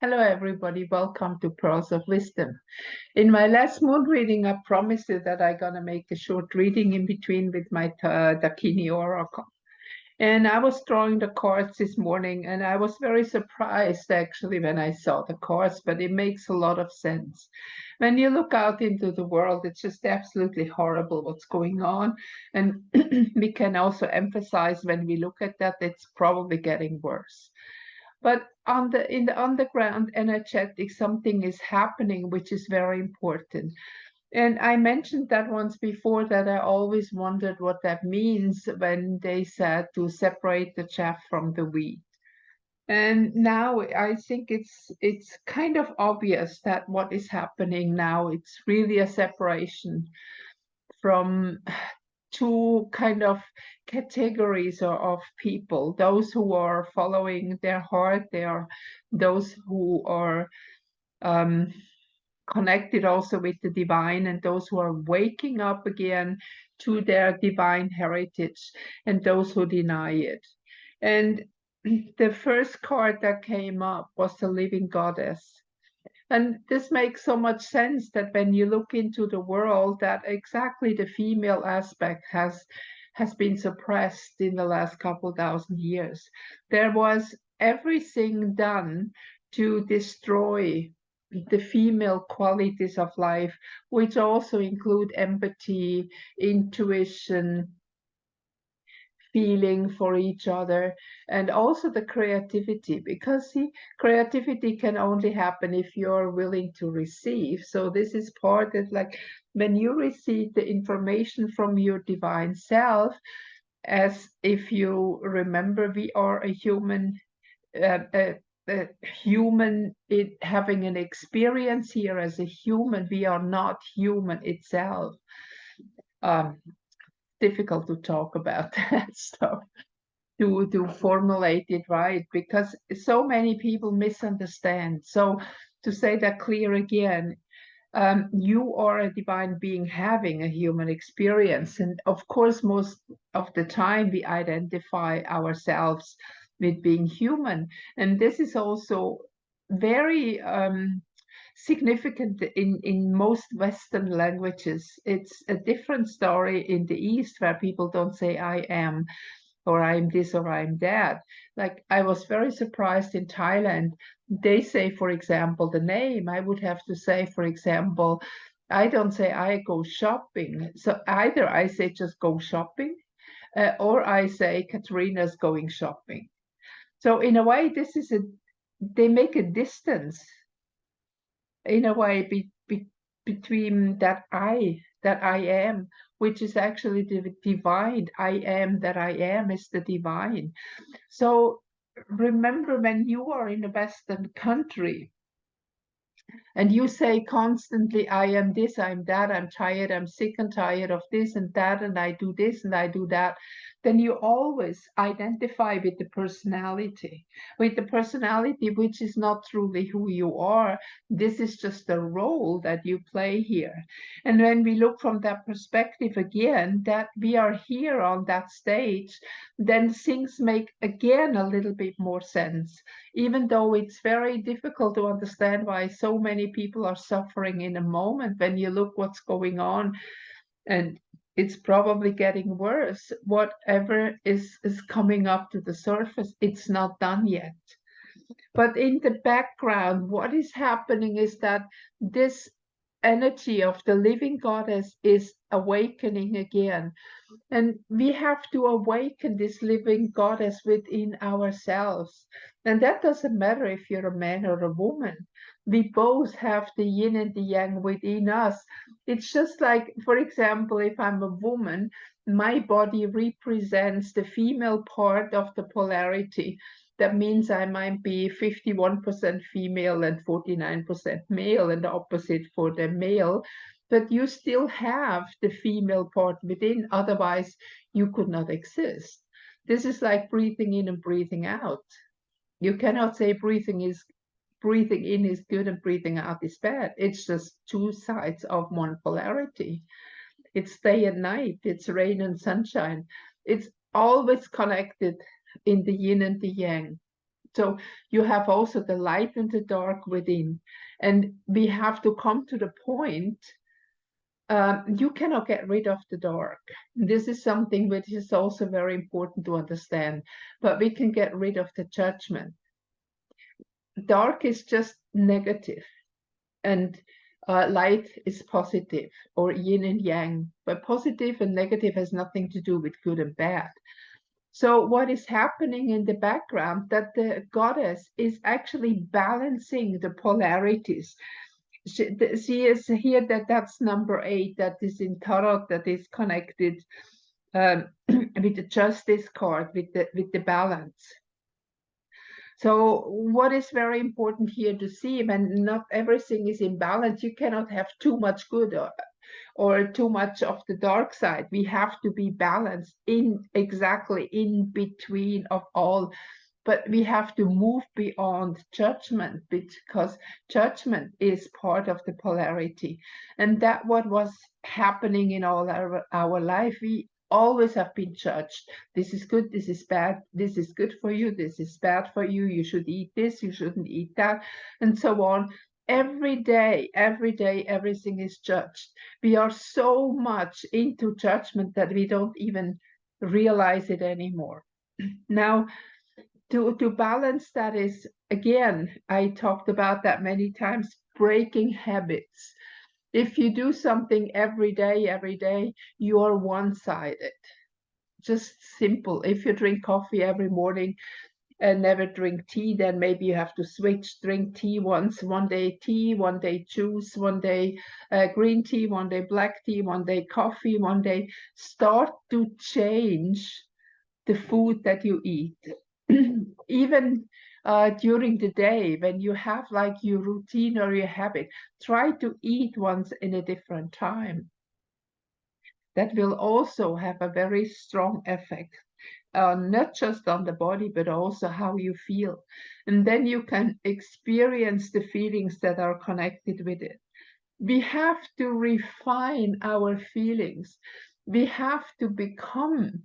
Hello, everybody. Welcome to Pearls of Wisdom. In my last moon reading, I promised you that I'm going to make a short reading in between with my Dakini Oracle. And I was drawing the cards this morning, and I was very surprised actually when I saw the cards, but it makes a lot of sense. When you look out into the world, it's just absolutely horrible what's going on. And we can also emphasize when we look at that, it's probably getting worse. But in the underground energetic, something is happening, which is very important. And I mentioned that once before that I always wondered what that means when they said to separate the chaff from the wheat. And now I think it's kind of obvious that what is happening now, it's really a separation from two kind of categories of people: those who are following their heart, they are those who are connected also with the divine, and those who are waking up again to their divine heritage, and those who deny it. And the first card that came up was the living goddess. And this makes so much sense that when you look into the world, that exactly the female aspect has been suppressed in the last couple thousand years. There was everything done to destroy the female qualities of life, which also include empathy, intuition, feeling for each other, and also the creativity, because see, creativity can only happen if you're willing to receive. So this is part of, like, when you receive the information from your divine self, as if you remember, we are a human, a human having an experience here as a human. We are not human itself. um, Difficult to talk about that stuff, to formulate it right, because so many people misunderstand. So to say that clear again, you are a divine being having a human experience. And of course, most of the time we identify ourselves with being human. And this is also very significant in most Western languages. It's a different story in the East, where people don't say I am, or I'm this, or I'm that. Like, I was very surprised in Thailand. They say, for example, the name. I would have to say, for example, I don't say I go shopping. So either I say just go shopping, or I say Katharina's going shopping. So in a way, they make a distance in a way between that I am, which is actually the divine. I am that I am is the divine. So remember, when you are in a Western country and you say constantly, I am this, I'm that, I'm tired, I'm sick and tired of this and that, and I do this and I do that, then you always identify with the personality, which is not truly who you are. This is just a role that you play here. And when we look from that perspective again, that we are here on that stage, then things make again a little bit more sense, even though it's very difficult to understand why so many people are suffering in a moment. When you look what's going on, and it's probably getting worse. Whatever is coming up to the surface, it's not done yet. But in the background, what is happening is that this energy of the living goddess is awakening again. And we have to awaken this living goddess within ourselves. And that doesn't matter if you're a man or a woman. We both have the yin and the yang within us. It's just like, for example, if I'm a woman, my body represents the female part of the polarity. That means I might be 51% female and 49% male, and the opposite for the male. But you still have the female part within, otherwise you could not exist. This is like breathing in and breathing out. You cannot say breathing in is good and breathing out is bad. It's just two sides of one polarity. It's day and night, it's rain and sunshine. It's always connected in the yin and the yang. So you have also the light and the dark within. And we have to come to the point, you cannot get rid of the dark. This is something which is also very important to understand, but we can get rid of the judgment. Dark is just negative, and light is positive, or yin and yang. But positive and negative has nothing to do with good and bad. So what is happening in the background, that the goddess is actually balancing the polarities. She is here, that's number 8, that is in tarot, that is connected with the justice card, with the balance. So what is very important here to see, when not everything is in balance, you cannot have too much good or too much of the dark side. We have to be balanced exactly in between of all. But we have to move beyond judgment, because judgment is part of the polarity. And that what was happening in all our life. We always have been judged. This is good, this is bad, this is good for you, this is bad for you, you should eat this, you shouldn't eat that, and so on. Every day, everything is judged. We are so much into judgment that we don't even realize it anymore. Now, to balance that is, again, I talked about that many times, breaking habits. If you do something every day, you are one-sided. Just simple. If you drink coffee every morning and never drink tea, then maybe you have to switch, drink tea one day tea, one day juice, one day green tea, one day black tea, one day coffee, one day. Start to change the food that you eat. Even during the day, when you have like your routine or your habit, try to eat once in a different time. That will also have a very strong effect, not just on the body, but also how you feel. And then you can experience the feelings that are connected with it. We have to refine our feelings. We have to become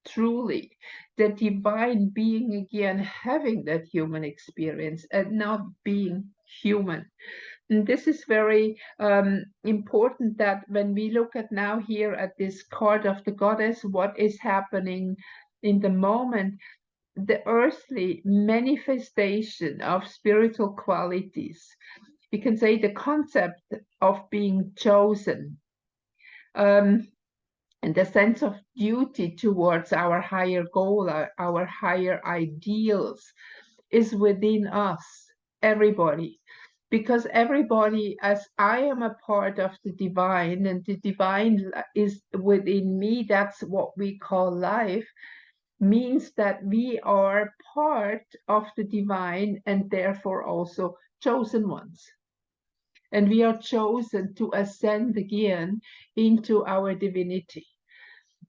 truly the divine being again, having that human experience and not being human. And this is very important, that when we look at now here at this card of the goddess, what is happening in the moment, the earthly manifestation of spiritual qualities. We can say the concept of being chosen. And the sense of duty towards our higher goal, our higher ideals, is within us, everybody. Because everybody, as I am a part of the divine, and the divine is within me, that's what we call life, means that we are part of the divine and therefore also chosen ones. And we are chosen to ascend again into our divinity.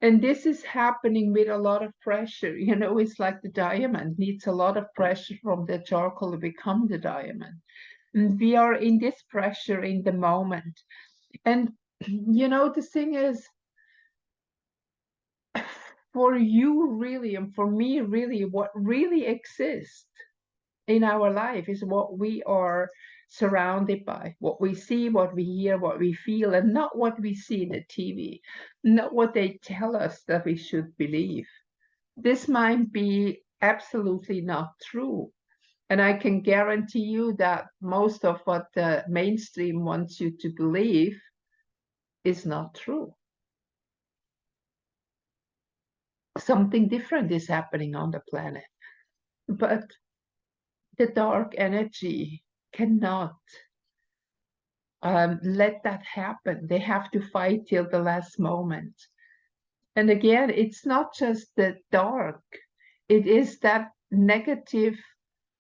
And this is happening with a lot of pressure. You know, it's like the diamond needs a lot of pressure from the charcoal to become the diamond. And we are in this pressure in the moment. And, you know, the thing is, for you really, and for me really, what really exists in our life is what we are surrounded by, what we see, what we hear, what we feel, and not what we see in the TV, not what they tell us that we should believe. This might be absolutely not true. And I can guarantee you that most of what the mainstream wants you to believe is not true. Something different is happening on the planet. But the dark energy cannot let that happen. They have to fight till the last moment. And again, it's not just the dark, it is that negative,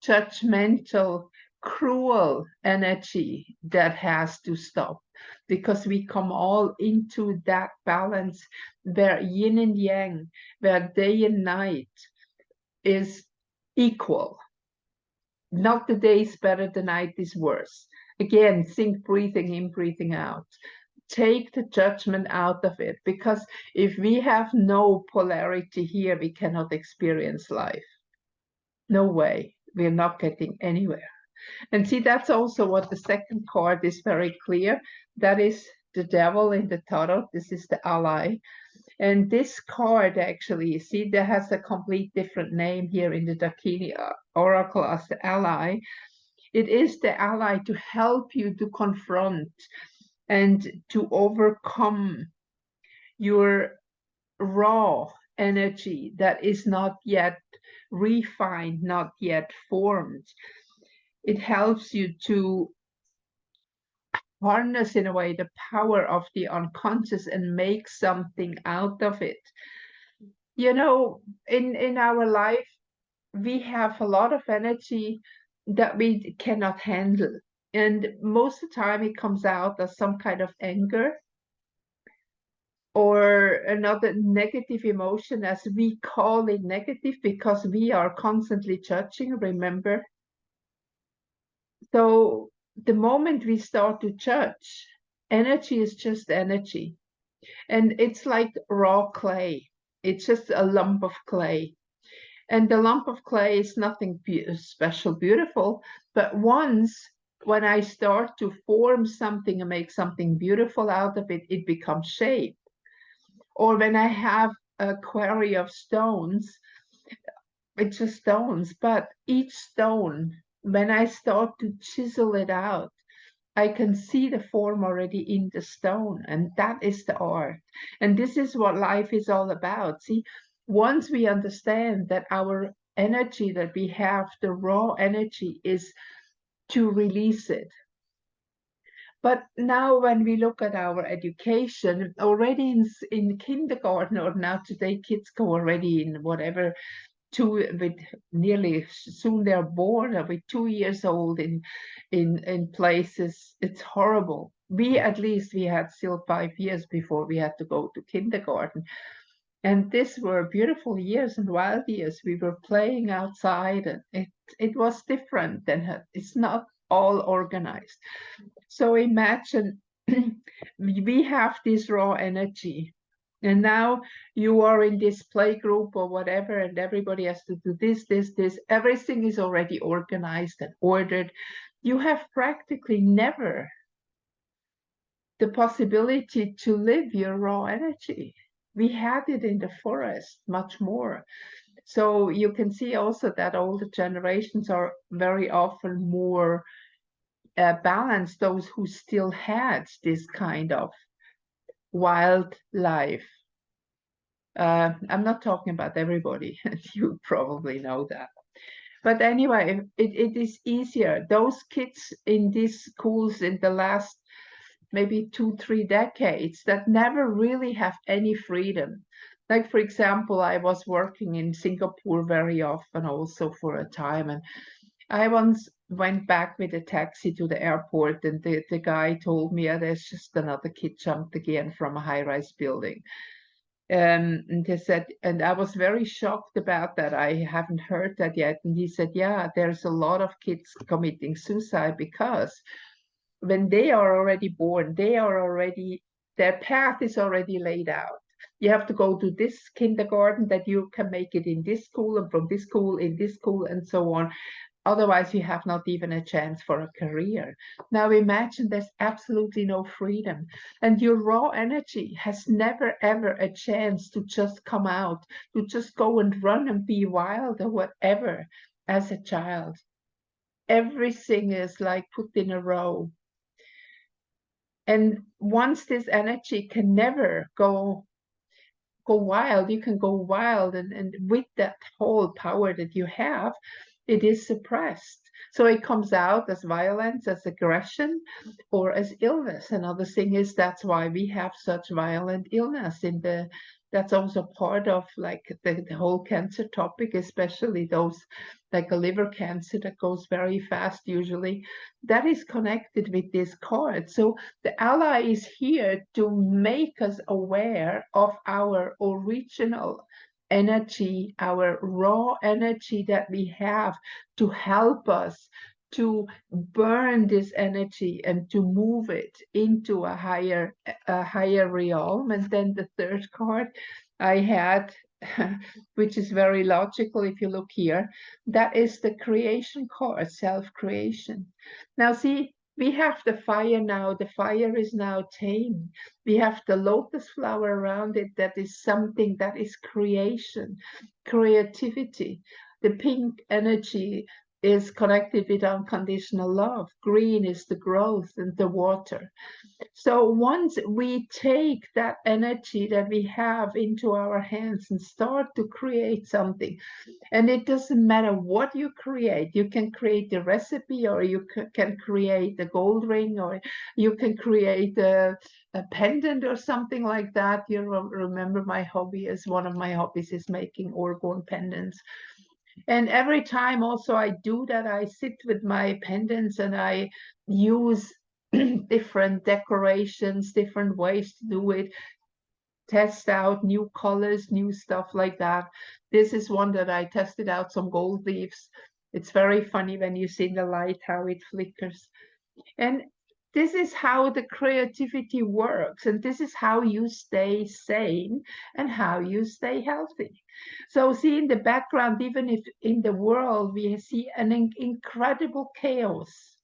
judgmental, cruel energy that has to stop, because we come all into that balance where yin and yang, where day and night is equal. Not the day is better, the night is worse. Again, think breathing in, breathing out. Take the judgment out of it, because if we have no polarity here, we cannot experience life. No way. we're not getting anywhere. And see, that's also what the second card is very clear. That is the devil in the tarot. This is the ally. And this card actually, you see, that has a complete different name here in the Dakini Oracle as the ally. It is the ally to help you to confront and to overcome your raw energy that is not yet refined, not yet formed. It helps you to harness in a way the power of the unconscious and make something out of it. You know, in our life, we have a lot of energy that we cannot handle. And most of the time it comes out as some kind of anger or another negative emotion, as we call it negative because we are constantly judging, remember? So the moment we start to judge, energy is just energy. And it's like raw clay. It's just a lump of clay. And the lump of clay is nothing special, beautiful. But once, when I start to form something and make something beautiful out of it, it becomes shape. Or when I have a quarry of stones, it's just stones. But each stone, when I start to chisel it out, I can see the form already in the stone, and that is the art. And this is what life is all about. See, once we understand that our energy that we have, the raw energy, is to release it. But now when we look at our education, already in kindergarten, or now today kids go already in whatever, with nearly, soon they're born with 2 years old in places. It's horrible. We, at least we had still 5 years before we had to go to kindergarten, and these were beautiful years and wild years. We were playing outside, and it was different than, it's not all organized. So imagine we have this raw energy, and now you are in this play group or whatever, and everybody has to do this, this, this. Everything is already organized and ordered. You have practically never the possibility to live your raw energy. We had it in the forest much more. So you can see also that older generations are very often more balanced, those who still had this kind of wildlife. I'm not talking about everybody, and you probably know that. But anyway, it is easier. Those kids in these schools in the last maybe 2-3 decades that never really have any freedom. Like, for example, I was working in Singapore very often also for a time, and I once went back with a taxi to the airport, and the guy told me, there's just another kid jumped again from a high-rise building. And he said, and I was very shocked about that. I haven't heard that yet. And he said, yeah, there's a lot of kids committing suicide because when they are already born, their path is already laid out. You have to go to this kindergarten, that you can make it in this school, and from this school in this school, and so on. Otherwise, you have not even a chance for a career. Now imagine there's absolutely no freedom, and your raw energy has never ever a chance to just come out, to just go and run and be wild or whatever as a child. Everything is like put in a row. And once this energy can never go wild, you can go wild, and with that whole power that you have, it is suppressed. So it comes out as violence, as aggression, or as illness. Another thing is that's why we have such violent illness that's also part of like the whole cancer topic, especially those like a liver cancer that goes very fast usually. That is connected with this card. So the ally is here to make us aware of our original energy, our raw energy that we have, to help us to burn this energy and to move it into a higher realm. And then the third card I had which is very logical if you look here. That is the creation core, self-creation. Now see, we have the fire now. The fire is now tame. We have the lotus flower around it. That is something that is creation, creativity. The pink energy is connected with unconditional love. Green is the growth and the water. So once we take that energy that we have into our hands and start to create something, and it doesn't matter what you create, you can create a recipe, or you can create a gold ring, or you can create a pendant or something like that. You remember my hobby is one of my hobbies is making orgone pendants. And every time also I do that, I sit with my pendants and I use different decorations, different ways to do it, test out new colors, new stuff like that. This is one that I tested out some gold leaves. It's very funny when you see the light, how it flickers. And this is how the creativity works. And this is how you stay sane and how you stay healthy. So see in the background, even if in the world we see an incredible chaos,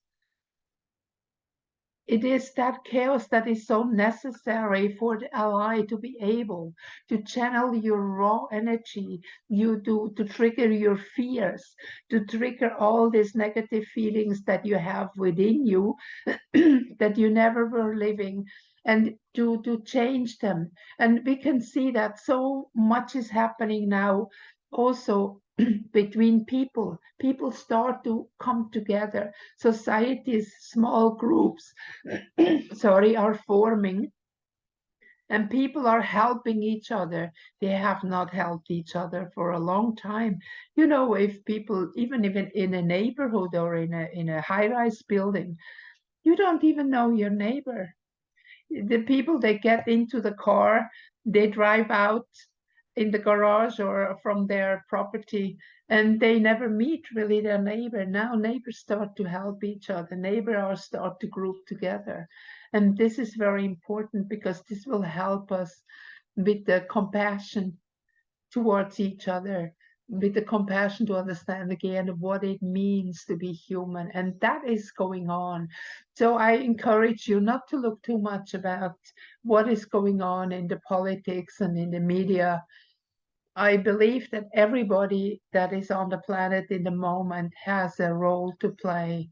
it is that chaos that is so necessary for the ally to be able to channel your raw energy, you do to trigger your fears, to trigger all these negative feelings that you have within you that you never were living, and to change them. And we can see that so much is happening now also between people. People start to come together. Societies, small groups, sorry, are forming, and people are helping each other. They have not helped each other for a long time. You know, if people, even in a neighborhood or in a high-rise building, you don't even know your neighbor. The people, they get into the car, they drive out in the garage or from their property, and they never meet really their neighbor. Now neighbors start to help each other. Neighbors start to group together. And this is very important because this will help us with the compassion towards each other, with the compassion to understand again what it means to be human. And that is going on. So I encourage you not to look too much about what is going on in the politics and in the media. I believe that everybody that is on the planet in the moment has a role to play.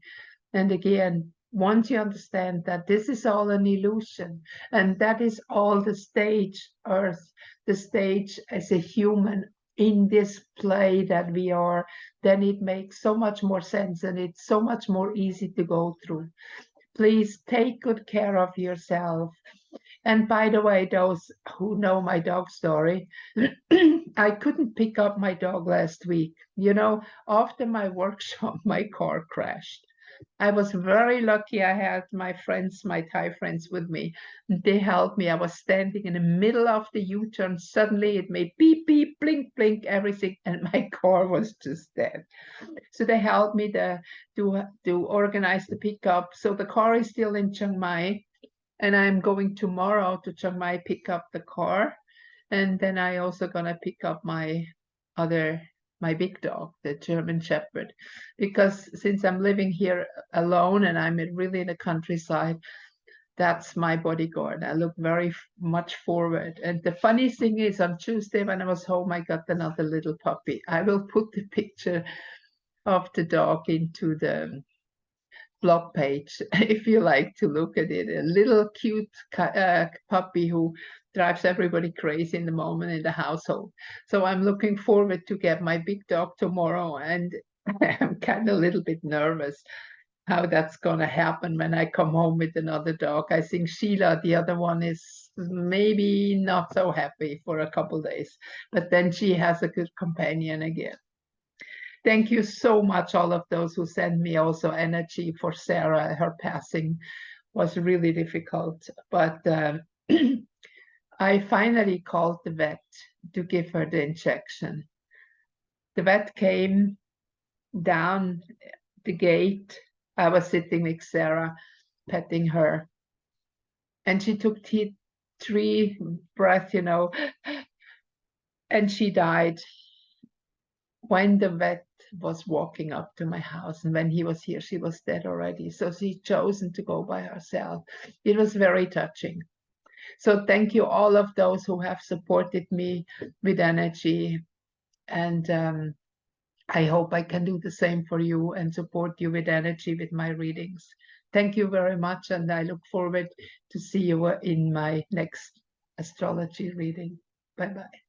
And again, once you understand that this is all an illusion, and that is all the stage, Earth, the stage as a human in this play that we are, then it makes so much more sense and it's so much more easy to go through. Please take good care of yourself. And by the way, those who know my dog story, I couldn't pick up my dog last week. You know, after my workshop, my car crashed. I was very lucky I had my friends, my Thai friends with me. They helped me. I was standing in the middle of the U-turn. Suddenly it made beep, beep, blink, blink, everything, and my car was just dead. So they helped me to organize the pickup. So the car is still in Chiang Mai, and I'm going tomorrow to Chiang Mai pick up the car. And then I also gonna pick up my big dog, the German Shepherd, because since I'm living here alone and I'm really in the countryside, that's my bodyguard. I look very much forward. And the funny thing is, on Tuesday when I was home, I got another little puppy. I will put the picture of the dog into the blog page if you like to look at it. A little cute puppy who drives everybody crazy in the moment in the household. So I'm looking forward to get my big dog tomorrow, and I'm kind of a little bit nervous how that's going to happen when I come home with another dog. I think Sheila, the other one, is maybe not so happy for a couple days, but then she has a good companion again. Thank you so much, all of those who sent me also energy for Sarah. Her passing was really difficult, but I finally called the vet to give her the injection. The vet came down the gate. I was sitting with Sarah, petting her, and she took three breaths, you know, And she died when the vet was walking up to my house, and when he was here, she was dead already. So she chosen to go by herself. It was very touching. So thank you all of those who have supported me with energy, and I hope I can do the same for you and support you with energy with my readings. Thank you very much, and I look forward to see you in my next astrology reading. Bye bye.